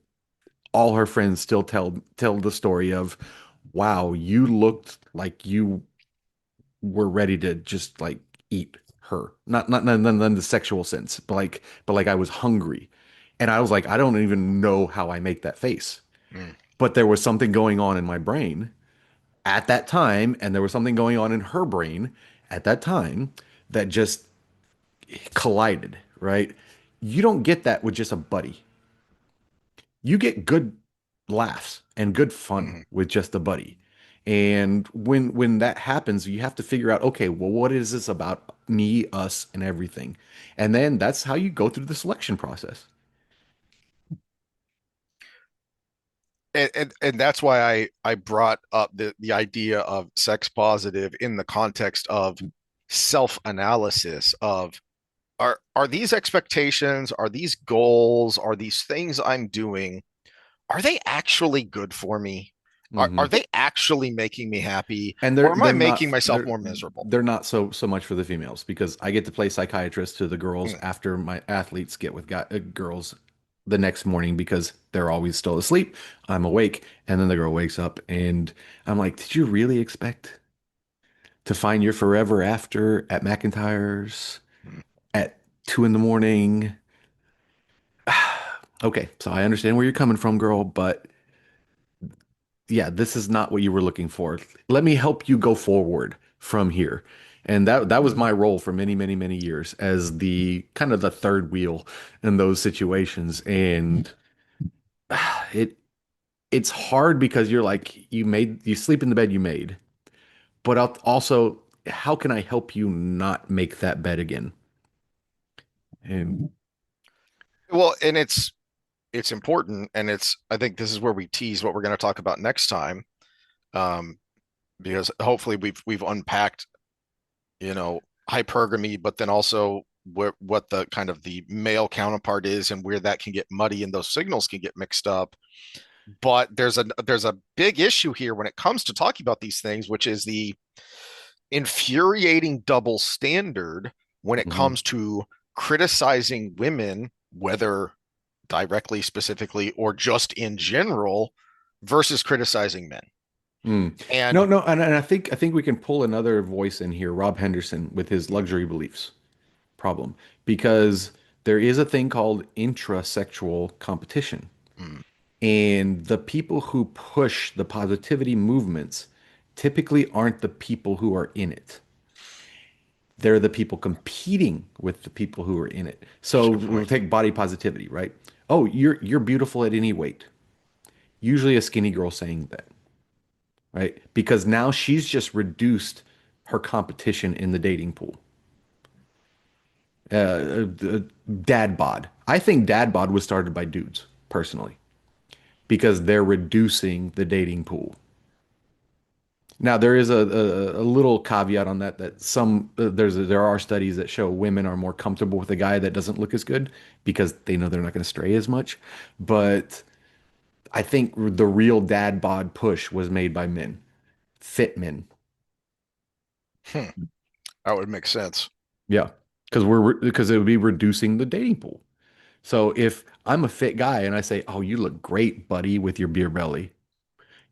all her friends still tell the story of, wow, you looked like you were ready to just like eat her. Not in the sexual sense, but like I was hungry. And I was like, I don't even know how I make that face. Mm, But there was something going on in my brain at that time, and there was something going on in her brain at that time that just collided, right? You don't get that with just a buddy. You get good laughs and good fun mhm. with just a buddy. And when that happens, you have to figure out, okay, well, what is this about me, us, and everything? And then that's how you go through the selection process. And that's why I brought up the idea of sex positive in the context of self-analysis of are these expectations, are these goals, are these things I'm doing, are they actually good for me? Are Hmm. they actually making me happy, And or am I making myself more miserable? they're not so much for the females because I get to play psychiatrist to the girls Mm, after my athletes get with girls the next morning because they're always still asleep. I'm awake, and then the girl wakes up, and I'm like, "Did you really expect to find your forever after at McIntyre's mm. at 2 in the morning. Okay, so I understand where you're coming from, girl, but yeah, this is not what you were looking for. Let me help you go forward from here. And that was my role for many, many, many years as the kind of the third wheel in those situations. And it it's hard because you're like you sleep in the bed you made, but also how can I help you not make that bed again? And Well, and it's important, and it's I think this is where we tease what we're going to talk about next time, um, because hopefully we've unpacked, you know, hypergamy, but then also what the kind of the male counterpart is and where that can get muddy and those signals can get mixed up. But there's a big issue here when it comes to talking about these things, which is the infuriating double standard when it mhm. comes to criticizing women, whether directly, specifically, or just in general, versus criticizing men. Mm. No, And no, and I think we can pull another voice in here, Rob Henderson, with his luxury beliefs problem, because there is a thing called intrasexual competition. mm, And the people who push the positivity movements typically aren't the people who are in it. They're the people competing with the people who are in it. that's a So good we'll point. take body positivity, right? Oh, you're beautiful at any weight. Usually a skinny girl saying that, right? Because now she's just reduced her competition in the dating pool. Dad bod. I think dad bod was started by dudes, personally, because they're reducing the dating pool. Now there is a little caveat on that some there are studies that show women are more comfortable with a guy that doesn't look as good because they know they're not going to stray as much. But I think the real dad bod push was made by men, fit men. Hmm, that would make sense. Yeah, because it would be reducing the dating pool. So if I'm a fit guy and I say, "Oh, you look great, buddy, with your beer belly.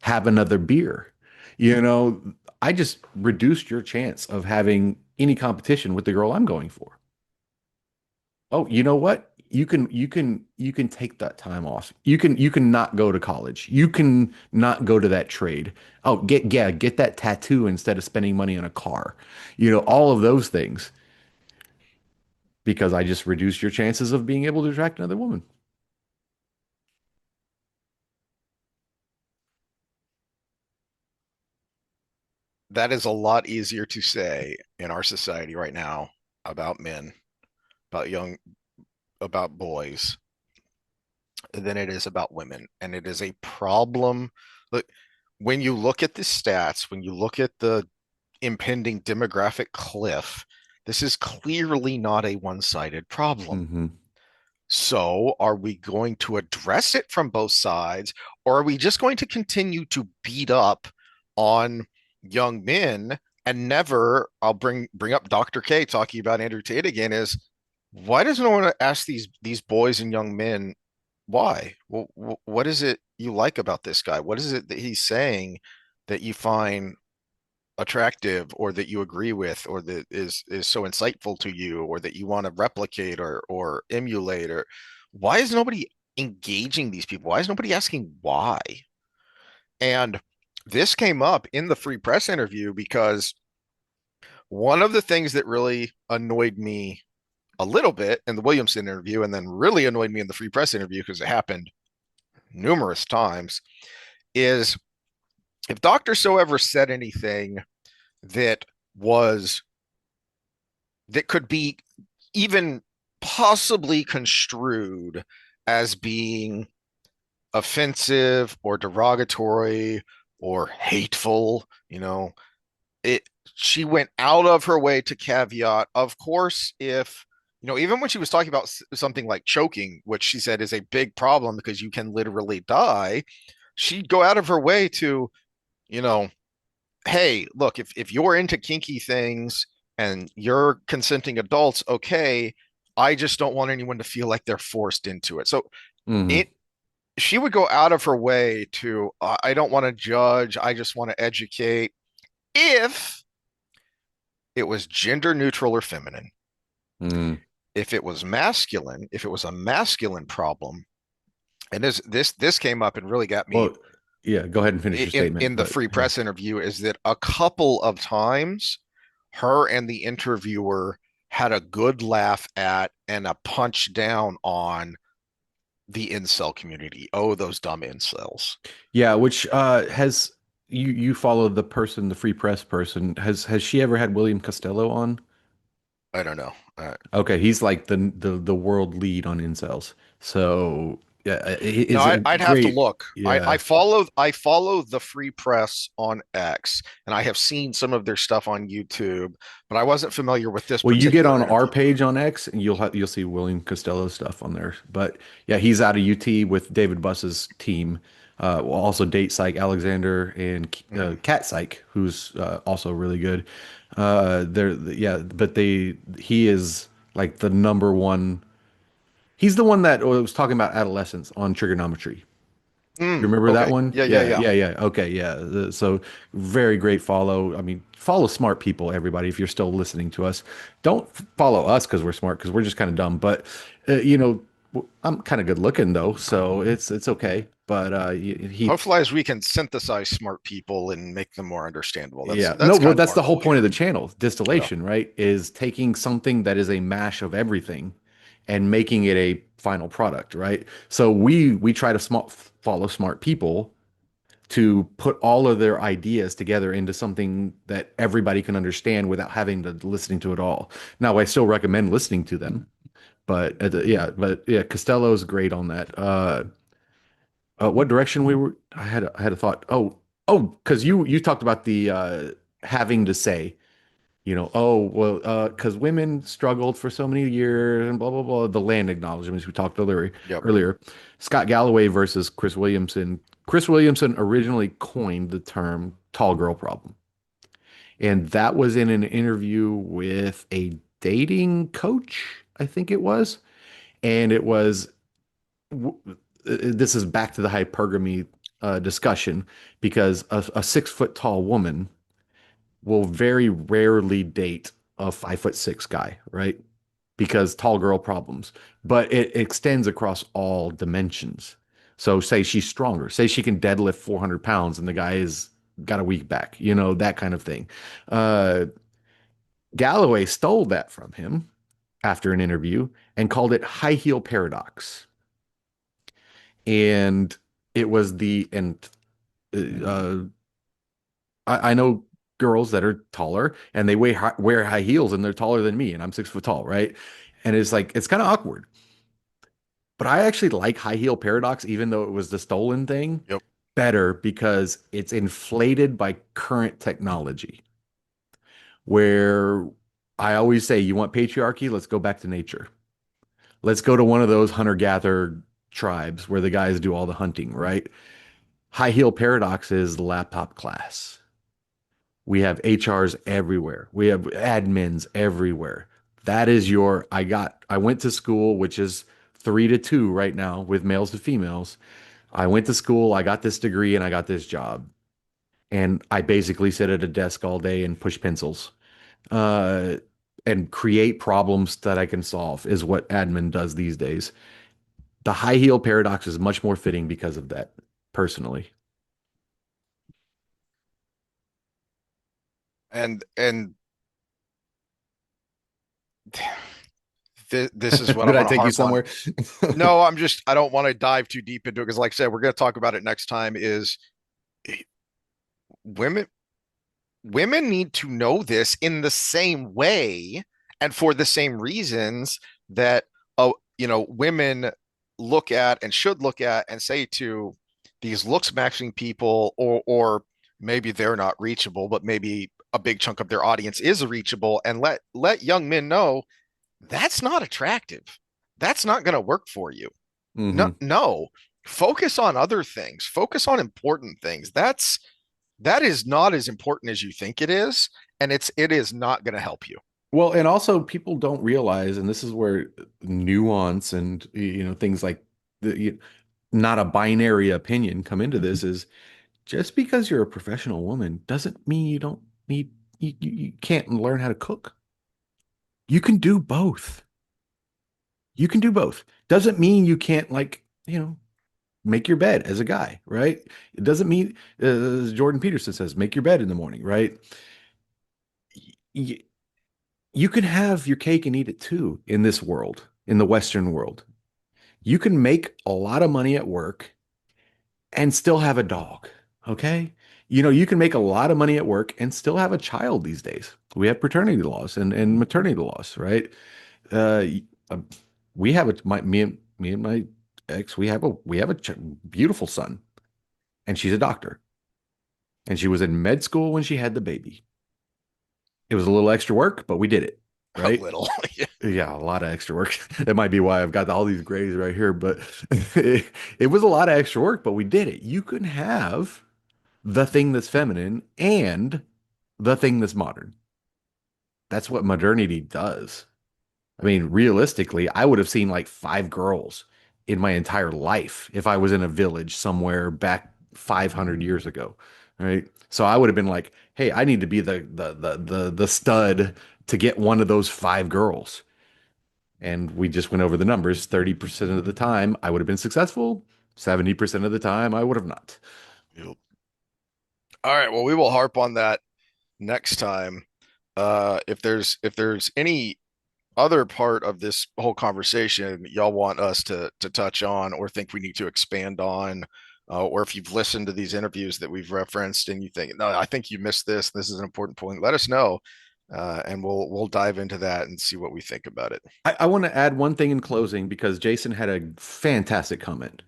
Have another beer." You know, I just reduced your chance of having any competition with the girl I'm going for. Oh, you know what? You can take that time off. You can not go to college. You can not go to that trade. Oh, get that tattoo instead of spending money on a car. All of those things because I just reduced your chances of being able to attract another woman. That is a lot easier to say in our society right now about men, about young, about boys, than it is about women. And it is a problem. Look, when you look at the stats, when you look at the impending demographic cliff, this is clearly not a one-sided problem. Hmm. So, are we going to address it from both sides, or are we just going to continue to beat up on young men and never? I'll bring up Dr. K talking about Andrew Tate again. Is why does no one ask these boys and young men why? Well, what is it you like about this guy? What is it that he's saying that you find attractive or that you agree with or that is so insightful to you or that you want to replicate or emulate? Or why is nobody engaging these people? Why is nobody asking why? And this came up in the Free Press interview because one of the things that really annoyed me a little bit in the Williamson interview and then really annoyed me in the Free Press interview because it happened numerous times is if Dr. So ever said anything that was that could be even possibly construed as being offensive or derogatory or hateful, it she went out of her way to caveat, of course, if even when she was talking about something like choking, which she said is a big problem because you can literally die, she'd go out of her way to, you know, hey, look, if you're into kinky things and you're consenting adults, okay, I just don't want anyone to feel like they're forced into it. So Hmm. it she would go out of her way to I don't want to judge, I just want to educate if it was gender neutral or feminine. if it was a masculine problem, and this came up and really got me Well, yeah, go ahead and finish your statement, in the but free yeah. press interview, is that a couple of times her and the interviewer had a good laugh at and a punch down on the incel community. Oh, those dumb incels. Yeah, which has you follow the person, the free press person. Has she ever had William Costello on? I don't know. Okay, he's like the world lead on incels. So yeah, he No, is a I'd have to great. look. Yeah. I follow the Free Press on X, and I have seen some of their stuff on YouTube, but I wasn't familiar with this Well, you get particular on our interview. page on X and you'll see William Costello stuff on there. But yeah, he's out of UT with David Buss's team. Will also date Psych Alexander and Hmm. Cat Psych, who's also really good. They're yeah, but he is like the number one. He's the one that was talking about adolescence on trigonometry. You remember that Okay. one? Yeah, yeah, Yeah, yeah. yeah, yeah. Okay, yeah. So very great follow. I mean, follow smart people, everybody. If you're still listening to us, don't follow us because we're smart, because we're just kind of dumb. But I'm kind of good looking though, so it's okay. But he, Hopefully, as we can synthesize smart people and make them more understandable. yeah, no, That's well, kind of that's our the whole goal point here. of the channel. Yeah. Distillation, right? Is taking something that is a mash of everything and making it a final product, right? So we try to follow smart people to put all of their ideas together into something that everybody can understand without having to listening to it all. Now, I still recommend listening to them, but but yeah, Costello's great on that. What direction we were? I had a thought. Because you talked about the having to say, because women struggled for so many years and blah blah blah. The land acknowledgments we talked earlier. Yep. Earlier, Scott Galloway versus Chris Williamson. Chris Williamson originally coined the term "tall girl problem," and that was in an interview with a dating coach, I think it was, and it was. This is back to the hypergamy discussion because a 6 foot tall woman will very rarely date a 5'6" guy, right? Because tall girl problems, but it extends across all dimensions. So say she's stronger, say she can deadlift 400 pounds and the guy is got a weak back, that kind of thing. Uh, Galloway stole that from him after an interview and called it high heel paradox. And it was uh, I know girls that are taller and they wear high heels and they're taller than me and I'm 6 foot tall, right? And it's like it's kind of awkward. But I actually like high heel paradox, even though it was the stolen thing, Yep. better because it's inflated by current technology. Where I always say, you want patriarchy? Let's go back to nature. Let's go to one of those hunter-gatherer tribes where the guys do all the hunting, right? High heel paradox is laptop class. We have HRs everywhere. We have admins everywhere. That is I went to school, which is 3 to 2 right now with males to females. I went to school, I got this degree, and I got this job. And I basically sit at a desk all day and push pencils uh, and create problems that I can solve, is what admin does these days. The high heel paradox is much more fitting because of that, personally. And this is what I'm Did I going to take you harp on. somewhere? No, I don't want to dive too deep into it because, like I said, we're going to talk about it next time. Is women women need to know this in the same way and for the same reasons that women look at and should look at and say to these looks matching people, or maybe they're not reachable, but maybe a big chunk of their audience is reachable, and let young men know that's not attractive. That's not going to work for you. No, Hmm. no. Focus on other things. Focus on important things. That is not as important as you think it is, and it is not going to help you. Well, and also people don't realize, and this is where nuance and things like the not a binary opinion come into this, is just because you're a professional woman doesn't mean you don't need you can't learn how to cook. You can do both. You can do both. Doesn't mean you can't, like, make your bed as a guy, right? It doesn't mean, as Jordan Peterson says, make your bed in the morning, right? Y- you can have your cake and eat it too in this world, in the Western world. You can make a lot of money at work and still have a dog. Okay. You can make a lot of money at work and still have a child these days. We have paternity laws and maternity laws, right? Uh, uh, we have me and my ex, we have a beautiful son, and she's a doctor, and she was in med school when she had the baby. It was a little extra work, but we did it, A right? little. Yeah. Yeah, a lot of extra work. That might be why I've got all these grays right here, but it was a lot of extra work, but we did it. You can have the thing that's feminine and the thing that's modern. That's what modernity does. I mean, realistically, I would have seen like five girls in my entire life if I was in a village somewhere back 500 years ago, right? So I would have been like, "Hey, I need to be the stud to get one of those five girls." And we just went over the numbers. 30% of the time, I would have been successful. 70% of the time, I would have not. Yep. All right. Well, we will harp on that next time. If there's any other part of this whole conversation y'all want us to touch on or think we need to expand on, or if you've listened to these interviews that we've referenced and you think, no, I think you missed this. This is an important point. Let us know, and we'll dive into that and see what we think about it. I want to add one thing in closing because Jason had a fantastic comment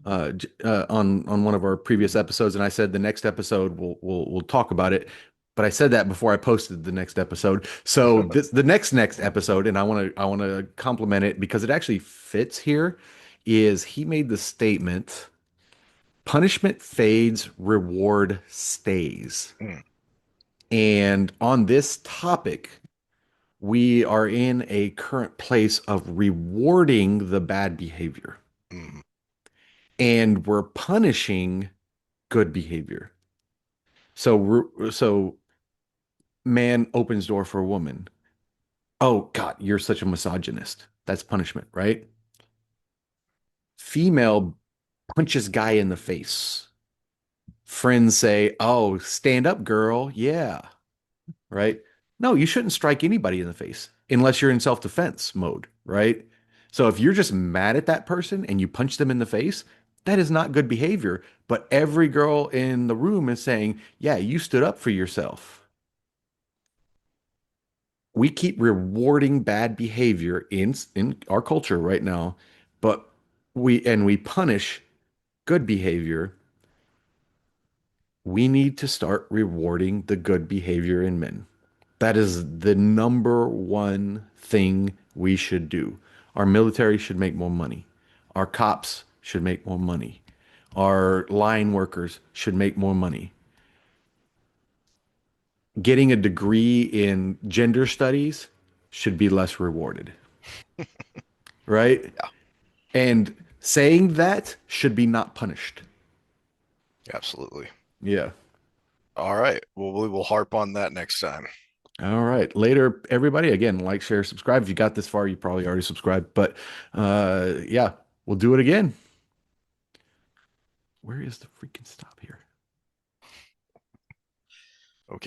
on one of our previous episodes, and I said the next episode we'll talk about it. But I said that before I posted the next episode. So this the next episode, and I want to compliment it because it actually fits here. Is he made the statement, punishment fades, reward stays. Mm, And on this topic, we are in a current place of rewarding the bad behavior mm, and we're punishing good behavior. So man opens door for a woman. Oh God, you're such a misogynist. That's punishment, right? Female punches guy in the face. Friends say, "Oh, stand up, girl." Yeah, right? No, you shouldn't strike anybody in the face unless you're in self-defense mode, right? So if you're just mad at that person and you punch them in the face, that is not good behavior. But every girl in the room is saying, "Yeah, you stood up for yourself." We keep rewarding bad behavior in our culture right now, but we punish good behavior. We need to start rewarding the good behavior in men. That is the number one thing we should do. Our military should make more money. Our cops should make more money. Our line workers should make more money. Getting a degree in gender studies should be less rewarded, right? yeah, And saying that should be not punished. absolutely. Yeah. All right. Well, we will harp on that next time. All right. Later, everybody. Again, like, share, subscribe. If you got this far, you probably already subscribed. But yeah, we'll do it again. Where is the freaking stop here?